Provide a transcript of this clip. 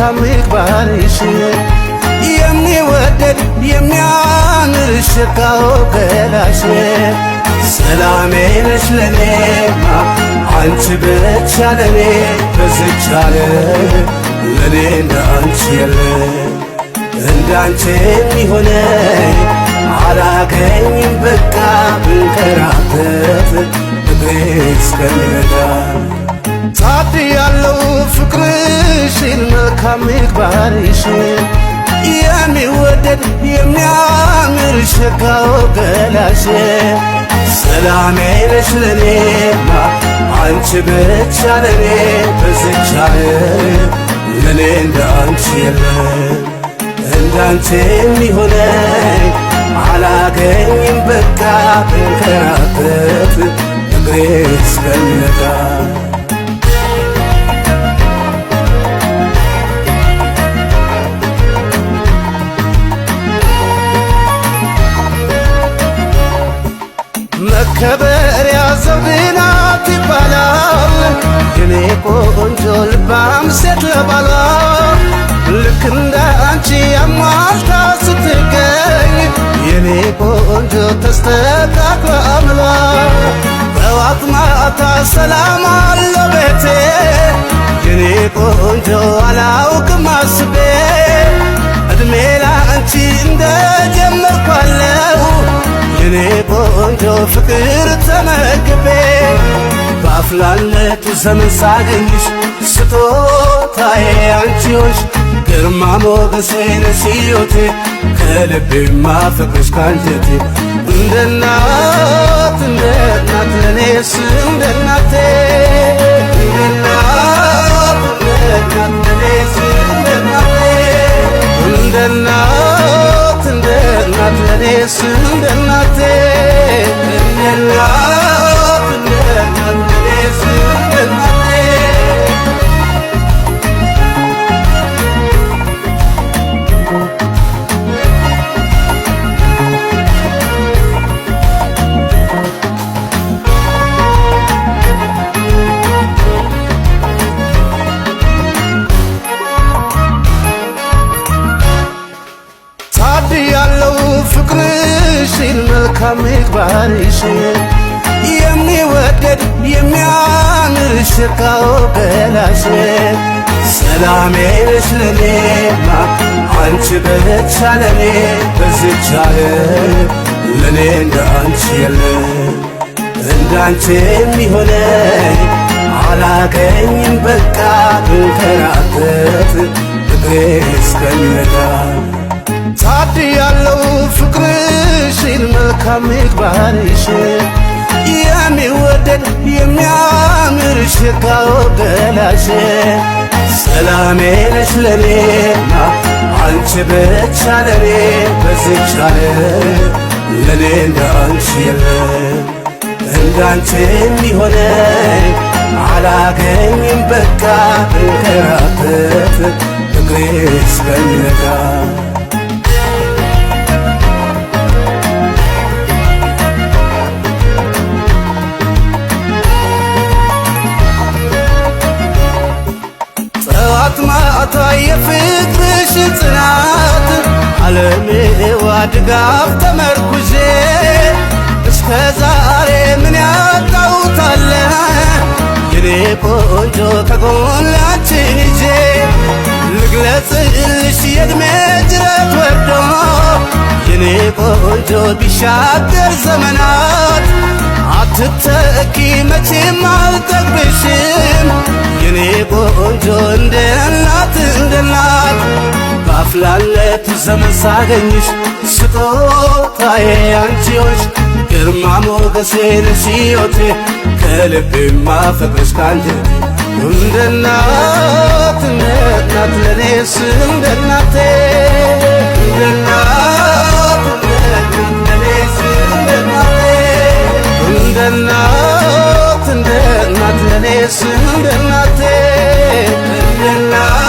መልካም ምግባርሽ የሚወደድ የሚያምር ሽታው ገላሽ ሰላሜ ነሽ ለኔማ አንቺ ብቻ ለኔ በዝች ዓለም ለኔ እንዳንቺ የለ እንዳንቺ የሚሆነኝ አላገኝም በቃ ብንከራተት እግሬ እስከሚነጋ ታድያለሁ ፍቅርሽን መልካም ምግባርሽን የሚወደድ የሚያምር ሽታው ገላሽ ሰላሜ ነሽ ለኔማ አንቺ ብቻ ለኔ በዝች ዓለም ለኔ እንዳንቺ የለ እንዳንቺ የሚሆነኝ አላገኝም በቃ ብንከራተት እግሬ እስከሚነጋ መከበሪያ ዘውዴ ናት ይባላል የኔ ቆንጆ ልባም ሴት ለባሏ ልክ እንደ አንቺ አሟልታ ስትገኝ የኔ ቆንጆ ተስተካክሎ አምሏ ጠዋት ማታ ሰላም አለ ቤቴ የኔ ቆንጆ አላውቅም አስቤ እድሜ ላንቺ እንደጀመርኳለው የኔ ቆንጆ ፍቅር ተመግቤ በአፍላነት ዘመን ሳገኝሽ ስጦታዬ አንቺ ሆንሽ ግርማ ሞገሴ ነሽ ሕይወቴ ከልቤ ማፈቅርሽ ካንጀቴ እንደ እናት ለኔስ እንደ እናቴ እንደ እናት ለኔስ እንደ እናቴ እንደ እናት ለኔስ እንደ እናቴ እንደ እናት ለኔስ እንደ እናቴ ታድያለሁ ፍቅርሽን መልካም ምግባርሽን የሚወደድ የሚያምር ሽታው ገላሽ ሰላሜ ነሽ ለኔማ አንቺ ብቻ ለኔ በዝች ዓለም ለኔ እንዳንቺ የለ እንዳንቺ የሚሆነኝ አላገኝም በቃ ብንከራተት እግሬ እስከሚነጋ ታድያለሁ ፍቅርሽን መልካም ምግባርሽን የሚወደድ የሚያምር ሽታው ገላሽ ሰላሜ ነሽ ለኔማ አንቺ ብቻ ለኔ በዝች ዓለም ለኔ እንዳንቺ የለ እንዳንቺ የሚሆነኝ አላገኝም በቃ ብንከራተት እግሬ እስከሚነጋ ማታ የፍቅርሽ ጽናት ዓለሜዋ ድጋፍ ተመርኩዤ እስከ ዛሬ ምን ያጣውታለ የኔ ቆንጆ ከጎናችን ይዤ ልግለጽልሽ የዕድሜ ጅረት ወርዶ የኔ ቆንጆ ቢሻገር ዘመናት አትተኪ መቼም አልጠግብሽም የኔ ቆንጆ እንደ እናት በአፍላነት ዘመን ሳገኝሽ ስጦታዬ አንቺ ሆንሽ ግርማ ሞገሴ ነሽ ሕይወቴ ከልቤ ማፈቅርሽ ካንጀቴ እንደ እናት ለኔስ እንደ እናቴ እንደ እናት ለኔስ እንደ እናቴ እንደ እናት ለኔስ እንደ እናቴ እንደ እናት